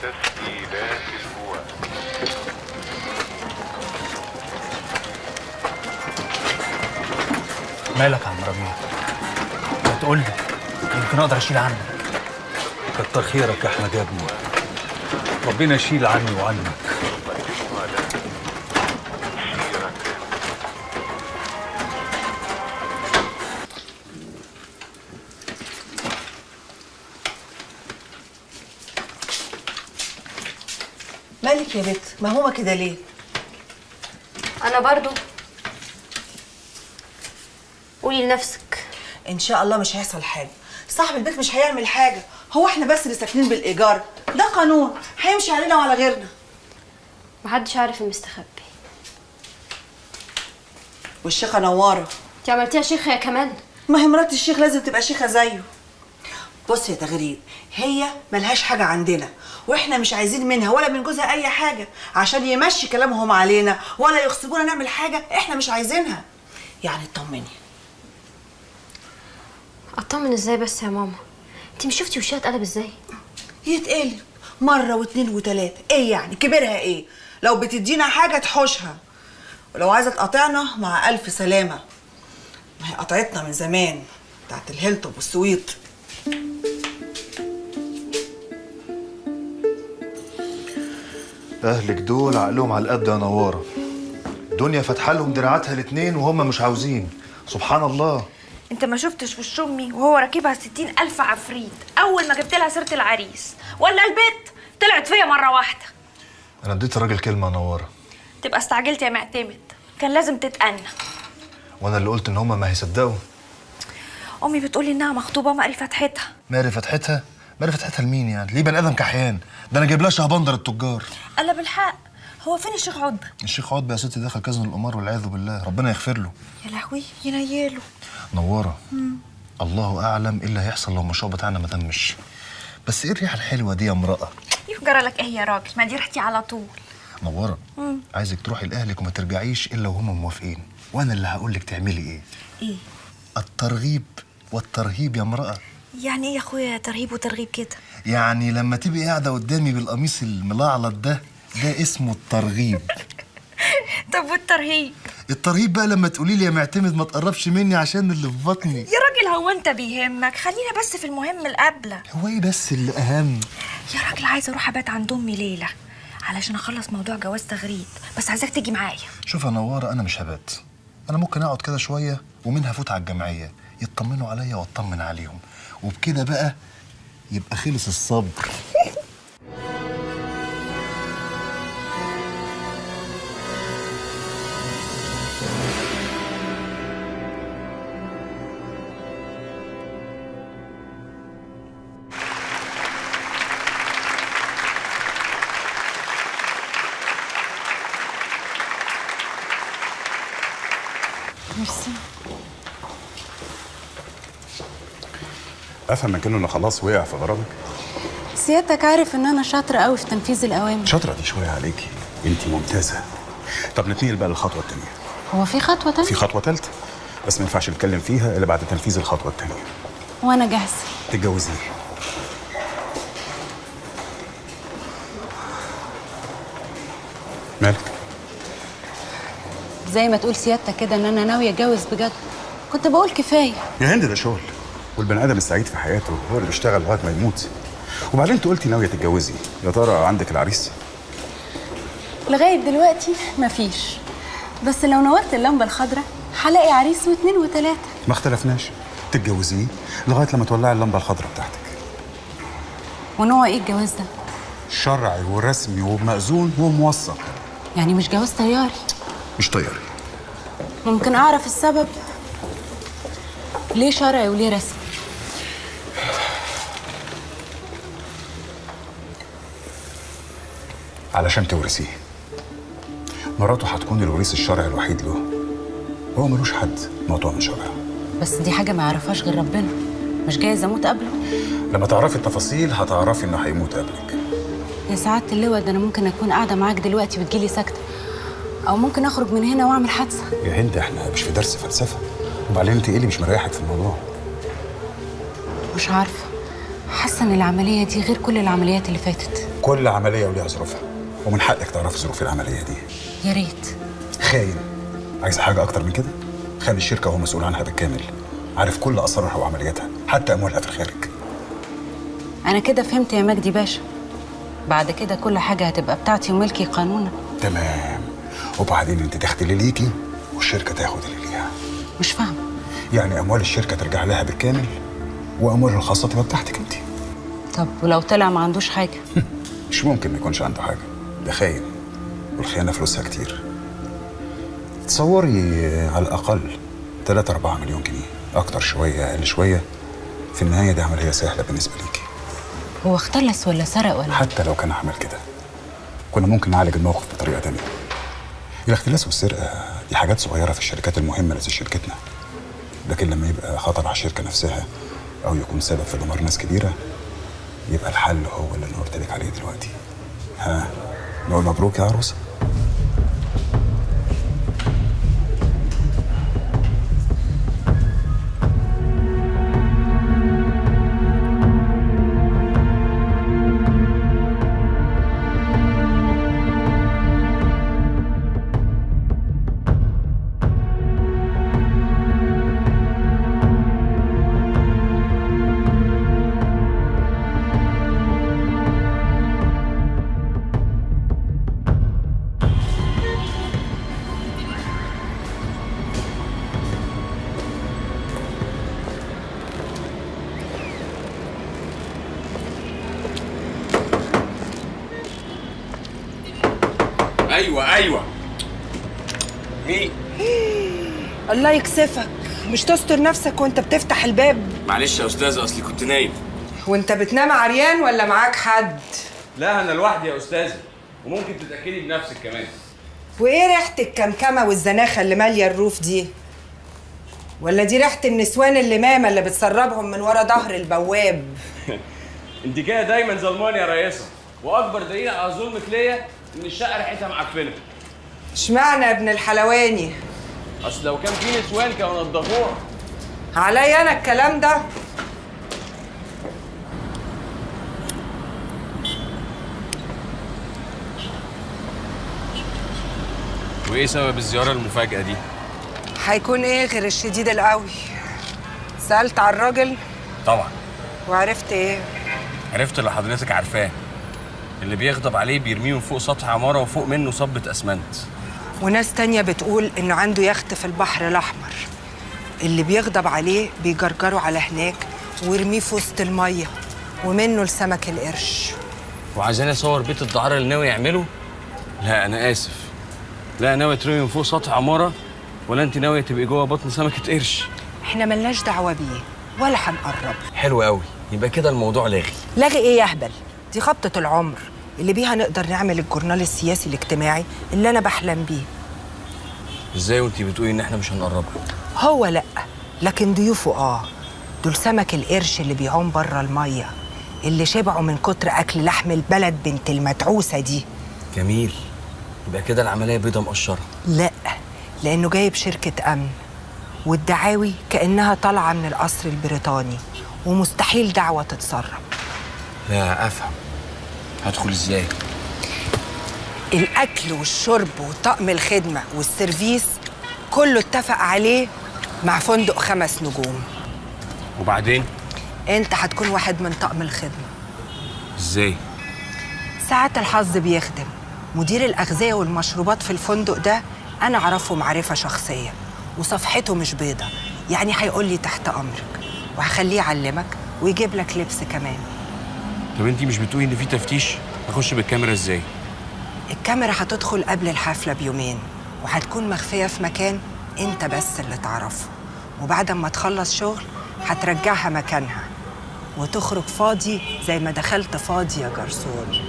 تسجيلات الهواء. مالك يا عم ربيع؟ ما تقول لي يمكن اقدر اشيل عنك. كتر خيرك يا احمد يا ابني، ربنا يشيل عني وعنك. مالك يا بت؟ مهومه كده ليه؟ انا برضو. قولي لنفسك. ان شاء الله مش هيحصل حاجه، صاحب البيت مش هيعمل حاجه، هو احنا بس اللي ساكنين بالايجار، ده قانون هيمشي علينا وعلى غيرنا. محدش عارف المستخبي. والشيخه نواره انت عملتيها شيخه يا كمان؟ ما هي مرات الشيخ لازم تبقى شيخه زيه. بص يا تغريد، هي ملهاش حاجه عندنا واحنا مش عايزين منها ولا من جوزها اي حاجه عشان يمشي كلامهم علينا ولا يغصبونا نعمل حاجه احنا مش عايزينها. يعني اطمني. اطمن ازاي بس يا ماما؟ انت مش شفتي وشها اتقلب ازاي؟ يتقلب مره واتنين وتلاته، ايه يعني كبرها ايه؟ لو بتدينا حاجه تحوشها، ولو عايزه تقاطعنا مع الف سلامه، ما هي قطعتنا من زمان بتاعت الهيلتوب والسويت. اهلك دول عقلهم على القد يا نواره. الدنيا فاتحه لهم دراعاتها الاتنين وهم مش عاوزين. سبحان الله. انت ما شفتش وش امي وهو راكبها 60,000 عفريت اول ما جبت لها سيره العريس؟ ولا البت طلعت فيا مره واحده. انا اديت الراجل كلمه يا نواره. تبقى استعجلت يا معتمد، كان لازم تتأنى. وانا اللي قلت ان هم ما هيصدقوا. امي بتقولي انها مخطوبه ومقري فتحتها. مقري فتحتها؟ مقري فتحتها لمين يعني؟ ليه بني ادم كحيان؟ ده انا جايب لها شهبندر التجار. قال بالحق، هو فين الشيخ عتبه؟ الشيخ عتبه يا ستي دخل كازن القمار والعياذ بالله، ربنا يغفر له. يا لهوي ينيله. نواره، الله اعلم ايه اللي هيحصل لو المشروع بتاعنا ما تمش. بس ايه الريحه الحلوه دي يا امراه؟ يفجر لك ايه يا راجل؟ ما دي ريحتي على طول. نواره، عايزك تروحي لاهلك وما ترجعيش الا وهم موافقين، وانا اللي هقول لك تعملي ايه. ايه؟ الترغيب والترهيب يا امراه. يعني ايه يا اخويا ترهيب وترغيب كده؟ يعني لما تبقي قاعده قدامي بالقميص الملعلط ده اسمه الترغيب. طب والترهيب؟ الترهيب بقى لما تقولي لي يا معتمد ما تقربش مني عشان اللي في بطني. يا راجل هو انت بيهمك؟ خلينا بس في المهم القبله. هو ايه بس اللي اهم؟ يا راجل عايزه اروح ابات عند امي ليله علشان اخلص موضوع جواز تغريد، بس عايزاك تيجي معايا. شوف يا نواره، انا مش هبات، انا ممكن اقعد كده شويه ومنها افوت على الجمعيه يطمنوا عليا واطمن عليهم، وبكده بقى يبقى خلص الصبر. ميرسي. افهم من كده انه خلاص وقع في غرامك. سيادتك عارف ان انا شاطره قوي في تنفيذ الاوامر. شاطره دي شويه عليكي، انت ممتازه. طب نتنقل بقى للخطوه الثانيه. هو في خطوه تانية؟ في خطوه ثالثه بس ما ينفعش نتكلم فيها الا بعد تنفيذ الخطوه الثانيه. وانا جاهزه. تتجوزيه. مالك؟ زي ما تقول سيادتك كده ان انا ناويه اتجوز بجد. كنت بقول كفايه. يا هند ده شغل، والبني ادم السعيد في حياته هو اللي بيشتغل لغايه ما يموت. وبعدين انت قلتي ناويه تتجوزي، يا ترى عندك العريس؟ لغايه دلوقتي مفيش، بس لو نورت اللمبه الخضراء هلاقي عريس واثنين وثلاثه. ما اختلفناش، تتجوزيه لغايه لما تولعي اللمبه الخضراء بتاعتك. ونوع ايه الجواز ده؟ شرعي ورسمي ومأذون وموثق. يعني مش جواز طياري؟ مش طياري. ممكن اعرف السبب؟ ليه شرعي وليه رسمي؟ علشان تورثيه. مراته هتكون الوريث الشرعي الوحيد له، هو ملوش حد مقطوع من شرعه. بس دي حاجه ما يعرفهاش غير ربنا، مش جايز اموت قبله؟ لما تعرفي التفاصيل هتعرفي انه هيموت قبلك. يا سعاده اللواء، ده انا ممكن اكون قاعده معاك دلوقتي وتجيلي سكته، او ممكن اخرج من هنا واعمل حادثه. يا هند احنا مش في درس فلسفه، وبعدين انت ايه اللي مش مريحك في الموضوع؟ مش عارفه، حاسه ان العمليه دي غير كل العمليات اللي فاتت. كل عمليه وليها ظروفها، ومن حقك تعرفي ظروف العمليه دي. يا ريت. خاين. عايزه حاجه اكتر من كده؟ خلي الشركه هو مسؤول عنها بالكامل، عارف كل اسرارها وعملياتها حتى اموالها في الخارج. انا كده فهمت يا مجدي باشا، بعد كده كل حاجه هتبقى بتاعتي وملكي قانونا. تمام. وبعدين انت تاخدي اللي ليكي والشركه تاخد اللي ليها. مش فاهمه. يعني اموال الشركه ترجع لها بالكامل واموالها الخاصه تبقى بتاعتك انت. طب ولو طلع ما عندوش حاجه؟ مش ممكن ما يكونش عنده حاجه، ده خاين، والخيانه فلوسها كتير. تصوري على الاقل 3-4 مليون جنيه، اكتر شويه اقل شويه، في النهايه دي عمليه سهله بالنسبه ليكي. هو اختلس ولا سرق ولا؟ حتى لو كان عمل كده كنا ممكن نعالج الموقف بطريقه تانية. الاختلاس والسرقه دي حاجات صغيره في الشركات المهمه زي شركتنا، لكن لما يبقى خطر على الشركه نفسها او يكون سبب في دمار ناس كبيره، يبقى الحل هو اللي انا قلت لك عليه دلوقتي. ها، نقول مبروك يا عروسه. ايوه مين؟ الله يكسفك، مش تستر نفسك وانت بتفتح الباب؟ معلش يا استاذ، اصلي كنت نايم. وانت بتنام عريان ولا معاك حد؟ لا انا لوحدي يا استاذه، وممكن تتاكدي بنفسك كمان. وايه ريحه الكمكمه والزناخه اللي ماليه الروف دي؟ ولا دي ريحه النسوان اللمامه اللي بتسربهم من ورا ظهر البواب؟ انت كده دايما ظلماني يا ريسه، واكبر دليل على ظلمك ليا ان الشقه ريحتها معفنه. اشمعنى يا ابن الحلواني؟ اصل لو كان في نسوان كانوا نضفوها. عليا انا الكلام ده؟ وايه سبب الزياره المفاجاه دي؟ هيكون ايه غير الشديد القوي؟ سالت على الراجل؟ طبعا. وعرفت ايه؟ عرفت اللي حضرتك عارفاه، اللي بيغضب عليه بيرميه من فوق سطح عماره وفوق منه صبة اسمنت. وناس تانية بتقول انه عنده يخت في البحر الاحمر، اللي بيغضب عليه بيجرجره على هناك ويرميه في وسط الميه ومنه لسمك القرش. وعايزاني اصور بيت الدعاره اللي ناوي يعمله؟ لا انا اسف، لا ناوي ترمي من فوق سطح عماره، ولا انت ناويه تبقي جوه بطن سمكه قرش؟ احنا ملناش دعوه بيه ولا هنقرب. حلو قوي، يبقى كده الموضوع لاغي. لاغي ايه يا هبل؟ دي خبطه العمر اللي بيها نقدر نعمل الجورنال السياسي الاجتماعي اللي انا بحلم بيه. ازاي وانت بتقولي ان احنا مش هنقربها؟ هو لا، لكن ضيوفه دول سمك القرش اللي بيعوم بره الميه، اللي شبعوا من كتر اكل لحم البلد بنت المتعوسه دي. جميل، يبقى كده العمليه بيضه مقشره. لا، لانه جايب شركه امن، والدعاوي كانها طالعه من القصر البريطاني، ومستحيل دعوه تتسرب. لا افهم، هدخل ازاي؟ الاكل والشرب وطقم الخدمه والسيرفيس كله اتفق عليه مع فندق 5 نجوم. وبعدين؟ انت هتكون واحد من طقم الخدمه. ازاي؟ ساعات الحظ بيخدم. مدير الاغذيه والمشروبات في الفندق ده انا اعرفه معرفه شخصيه، وصفحته مش بيضه، يعني هيقول لي تحت امرك، وهخليه يعلمك ويجيب لك لبس كمان. طب انتي مش بتقولي ان في تفتيش؟ اخش بالكاميرا ازاي؟ الكاميرا هتدخل قبل الحفله بيومين، وهتكون مخفيه في مكان انت بس اللي تعرفه، وبعد ما تخلص شغل هترجعها مكانها وتخرج فاضي زي ما دخلت فاضي يا جرسون.